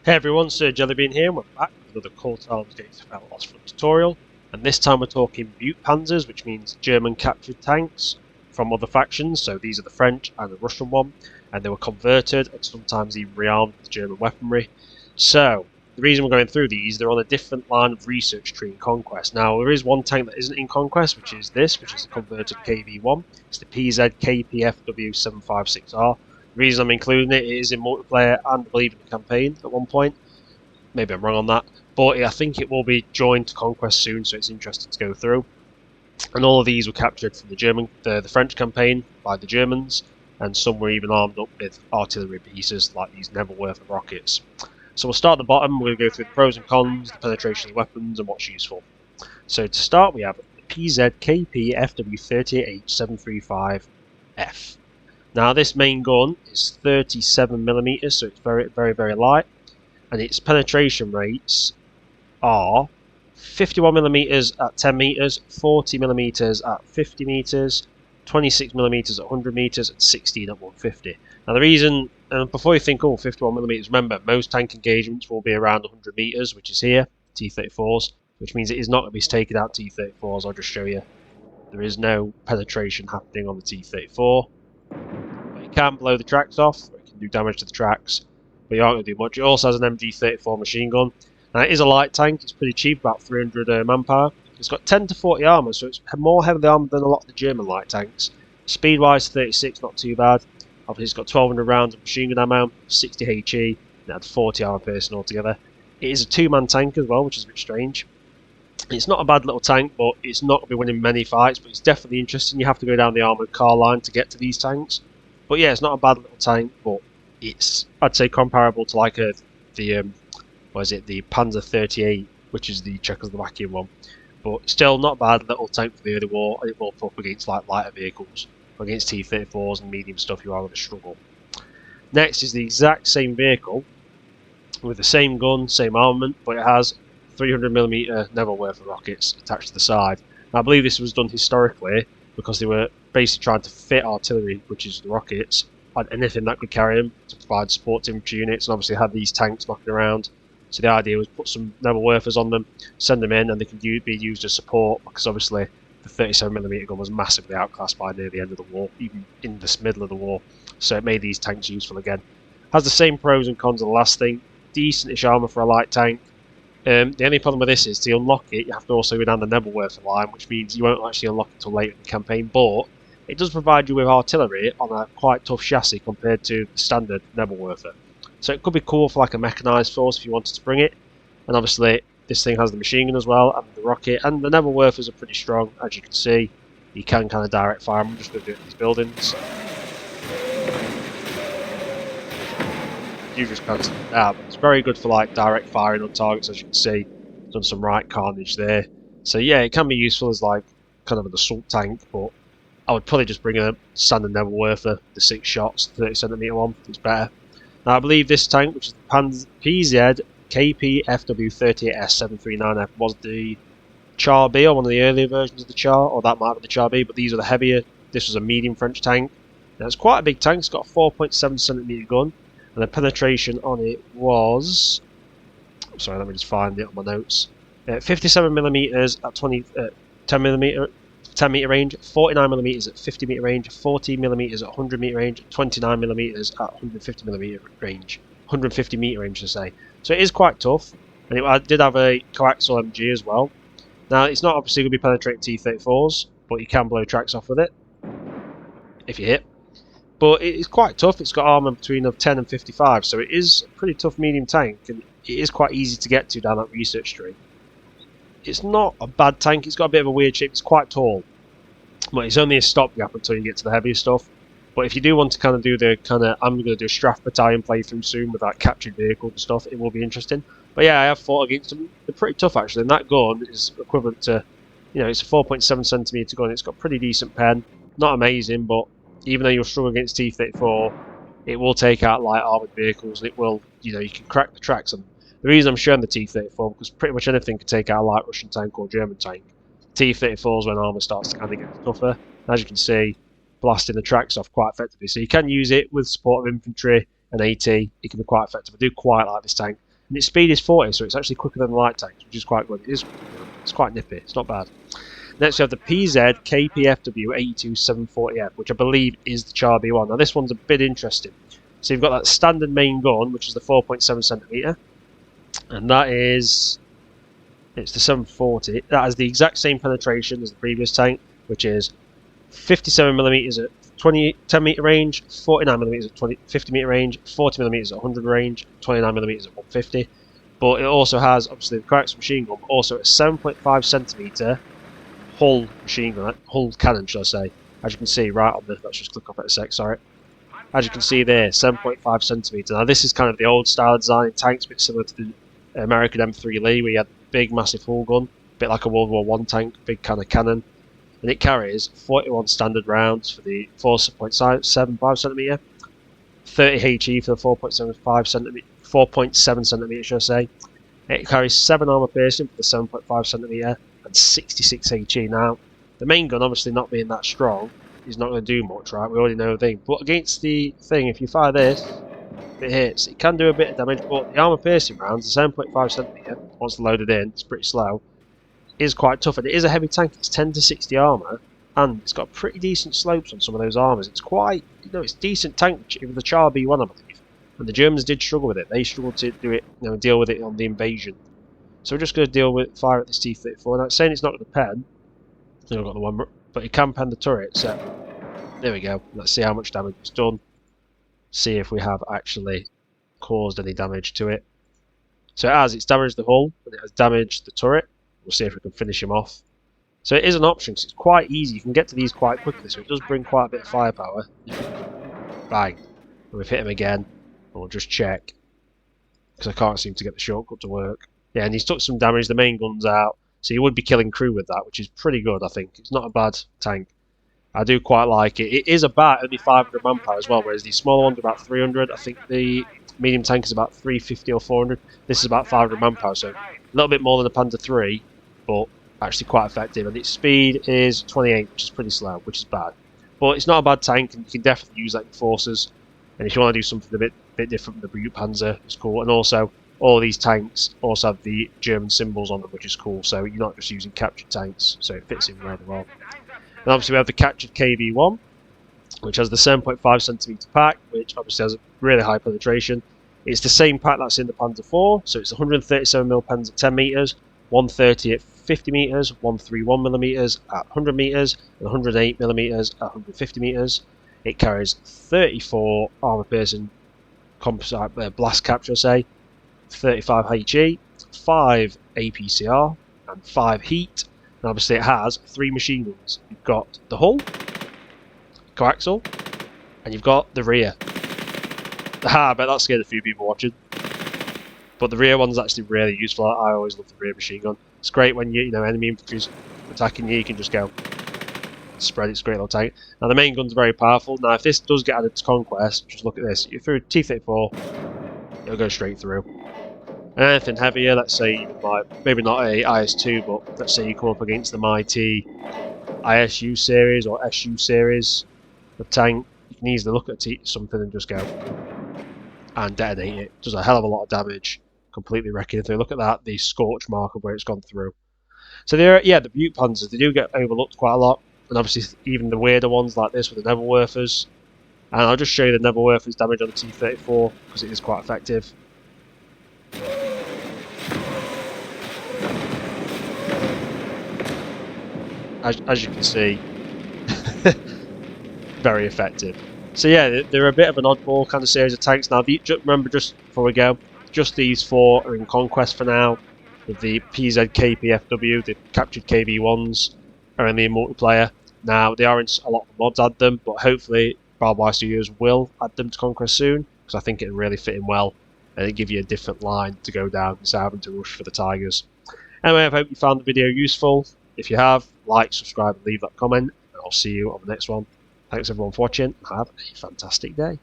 Hey everyone, Sir Jellybean here, and we're back with another CallToArms GatesOfHell Hell-Ostfront tutorial, and this time we're talking Beutepanzers, which means German captured tanks from other factions. So these are the French and the Russian one, and they were converted and sometimes even rearmed with German weaponry. So the reason we're going through these, they're on a different line of research tree in Conquest. Now there is one tank that isn't in Conquest, which is this, which is the converted KV1. It's the Pz.Kpfw 756R. The reason I'm including it is in multiplayer and I believe in the campaign at one point. Maybe I'm wrong on that, but I think it will be joined to Conquest soon, so it's interesting to go through. And all of these were captured from the French campaign by the Germans, and some were even armed up with artillery pieces like these Nebelwerfer rockets. So we'll start at the bottom. We're going to go through the pros and cons, the penetration of the weapons, and what's useful. So to start, we have the Pz.Kpfw 38-735F. Now this main gun is 37mm, so it's very light, and its penetration rates are 51mm at 10 meters, 40mm at 50 meters, 26mm at 100 meters, and 16 at 150. Now the reason, before you think, oh, 51mm, remember most tank engagements will be around 100 meters, which is here, T-34s, which means it is not going to be taking out T-34s. I'll just show you. There is no penetration happening on the T-34. But it can blow the tracks off, or it can do damage to the tracks, but you aren't going to do much. It also has an MG34 machine gun. Now it is a light tank, it's pretty cheap, about 300 manpower. It's got 10 to 40 armour, so it's more heavily armoured than a lot of the German light tanks. Speed wise, 36, not too bad. Obviously it's got 1200 rounds of machine gun ammo, 60 HE, and it had 40 armour piercing altogether. It is a two-man tank as well, which is a bit strange. It's not a bad little tank, but it's not going to be winning many fights, but it's definitely interesting. You have to go down the armoured car line to get to these tanks. But yeah, it's not a bad little tank, but it's, I'd say, comparable to like the Panzer 38, which is the Czechoslovakian one. But still not bad little tank for the early war, and it will put up against like lighter vehicles. Against T-34s and medium stuff, you are going to struggle. Next is the exact same vehicle, with the same gun, same armament, but it has 300mm Nebelwerfer rockets attached to the side. Now, I believe this was done historically because they were basically trying to fit artillery, which is the rockets, and anything that could carry them to provide support to infantry units, and obviously had these tanks knocking around. So the idea was put some Nebelwerfers on them, send them in, and they can be used as support, because obviously the 37mm gun was massively outclassed by near the end of the war, even in the middle of the war. So it made these tanks useful again. Has the same pros and cons of the last thing. Decent-ish armour for a light tank. The only problem with this is to unlock it, you have to also go down the Nebelwerfer line, which means you won't actually unlock it until later in the campaign, but it does provide you with artillery on a quite tough chassis compared to the standard Nebelwerfer. So it could be cool for like a mechanised force if you wanted to bring it. And obviously this thing has the machine gun as well, and the rocket, and the Nebelwerfers are pretty strong, as you can see. You can kind of direct fire them. I'm just going to do it in these buildings. You just can't see it out, but it's very good for like direct firing on targets, as you can see. Done some right carnage there. So yeah, it can be useful as like kind of an assault tank, but I would probably just bring a standard Nebelwerfer, the 6 shots, 30cm one. It's better. Now I believe this tank, which is the Pz.Kpfw 38S739F, was the Char B, or one of the earlier versions of the Char, or that might be the Char B, but these are the heavier. This was a medium French tank. Now it's quite a big tank. It's got a 4.7cm gun, and the penetration on it was, sorry, let me just find it on my notes. 57mm at 10 meter range, 49mm at 50 meter range, 14mm at 100 meter range, 29mm at 150 millimeter range, 150 meter range to say. So it is quite tough, and I did have a coaxial MG as well. Now it's not obviously going to be penetrating T-34s, but you can blow tracks off with it if you hit. But it is quite tough. It's got armor between 10 and 55, so it is a pretty tough medium tank, and it is quite easy to get to down that research tree. It's not a bad tank. It's got a bit of a weird shape. It's quite tall, but it's only a stopgap until you get to the heavier stuff. But if you do want to kind of do the I'm going to do a Straff Battalion playthrough soon with that captured vehicle and stuff, it will be interesting. But yeah, I have fought against them. They're pretty tough actually, and that gun is equivalent to, it's a 4.7cm gun. It's got pretty decent pen. Not amazing, but even though you'll struggle against T-34, it will take out light armoured vehicles, and it will, you can crack the tracks on them. The reason I'm showing the T-34, because pretty much anything can take out a light Russian tank or German tank. T-34s when armour starts to kind of get tougher. As you can see, blasting the tracks off quite effectively. So you can use it with support of infantry and AT. It can be quite effective. I do quite like this tank. and its speed is 40, so it's actually quicker than the light tanks, which is quite good. It's quite nippy, it's not bad. Next we have the Pz.Kpfw 82740F, which I believe is the Char B1. Now this one's a bit interesting. So you've got that standard main gun, which is the 4.7cm, and that is, it's the 740. That has the exact same penetration as the previous tank, which is 57mm at 10 meter range, 49mm at 50 meter range, 40mm at 100 range, 29mm at 150. But it also has, obviously, the correct machine gun, but also a 7.5cm hull machine gun, hull cannon, should I say. As you can see, right on the, let's just click off it a sec, sorry. As you can see there, 7.5cm. Now this is kind of the old style design in tanks, a bit similar to the American M3 Lee, where you had the big massive hull gun, a bit like a World War I tank, big kind of cannon. And it carries 41 standard rounds for the 4.75cm, 30 HE for the 4.7cm, should I say. It carries 7 armor piercing for the 7.5cm and 66 HE. Now, the main gun, obviously not being that strong, is not going to do much, right? We already know the thing. But against the thing, if you fire this, it hits. It can do a bit of damage, but the armor piercing rounds, the 7.5cm, once loaded in, it's pretty slow, is quite tough. And it is a heavy tank. It's 10 to 60 armor, and it's got pretty decent slopes on some of those armors. It's quite, it's decent tank with the Char B1, I believe. And the Germans did struggle with it. They struggled to do it, deal with it on the invasion. So we're just going to fire at this T-34. Now, it's saying it's not going to pen. I've got the one, but it can pen the turret. So there we go. Let's see how much damage it's done. See if we have actually caused any damage to it. So it has. It's damaged the hull, and it has damaged the turret. We'll see if we can finish him off. So it is an option, because it's quite easy. You can get to these quite quickly, so it does bring quite a bit of firepower. Bang. And we've hit him again. And we'll just check, because I can't seem to get the shortcut to work. Yeah, and he's took some damage. The main gun's out. So you would be killing crew with that, which is pretty good, I think. It's not a bad tank. I do quite like it. It is about only 500 manpower as well, whereas the smaller one's about 300. I think the medium tank is about 350 or 400. This is about 500 manpower, so a little bit more than the Panther 3, but actually quite effective. And its speed is 28, which is pretty slow, which is bad. But it's not a bad tank, and you can definitely use that in forces. And if you want to do something a bit different with the Beutepanzer, it's cool. And also, all these tanks also have the German symbols on them, which is cool. So you're not just using captured tanks, so it fits in rather well. And obviously we have the captured KV1, which has the 7.5cm pack, which obviously has a really high penetration. It's the same pack that's in the Panzer 4, so it's 137mm pens at 10 metres, 130 at 50 metres, 131mm at 100 metres, and 108mm at 150 metres. It carries 34 armour piercing composite blast capture, say, 35 HE, 5 APCR, and 5 heat. And obviously it has 3 machine guns. You've got the hull, coaxial, and you've got the rear. I bet that scared a few people watching. But the rear one's actually really useful. I always love the rear machine gun. It's great when enemy infantry's attacking you, you can just go spread. It's a great little tank. Now the main gun's very powerful. Now if this does get added to Conquest, just look at this. You through T-34, it'll go straight through. And anything heavier, let's say maybe not a IS-2, but let's say you come up against the mighty ISU series or SU series of tank, you can easily look at something and just go and detonate it. It does a hell of a lot of damage, completely wrecking it through. Look at that, the scorch mark of where it's gone through. So the Beutepanzers, they do get overlooked quite a lot, and obviously even the weirder ones like this with the Nebelwerfers. And I'll just show you the Nebelwerfers damage on the T-34 because it is quite effective. As you can see, very effective. So yeah, they're a bit of an oddball kind of series of tanks. Now, remember, just before we go, just these 4 are in Conquest for now. With the Pz.Kpfw, the captured KV1s, are in the multiplayer. Now, they are in a lot of mods add them, but hopefully Barbed Wire Studios will add them to Conquest soon, because I think it'll really fit in well, and it'll give you a different line to go down instead of having to rush for the Tigers. Anyway, I hope you found the video useful. If you have, like, subscribe, and leave that comment, and I'll see you on the next one. Thanks everyone for watching. Have a fantastic day.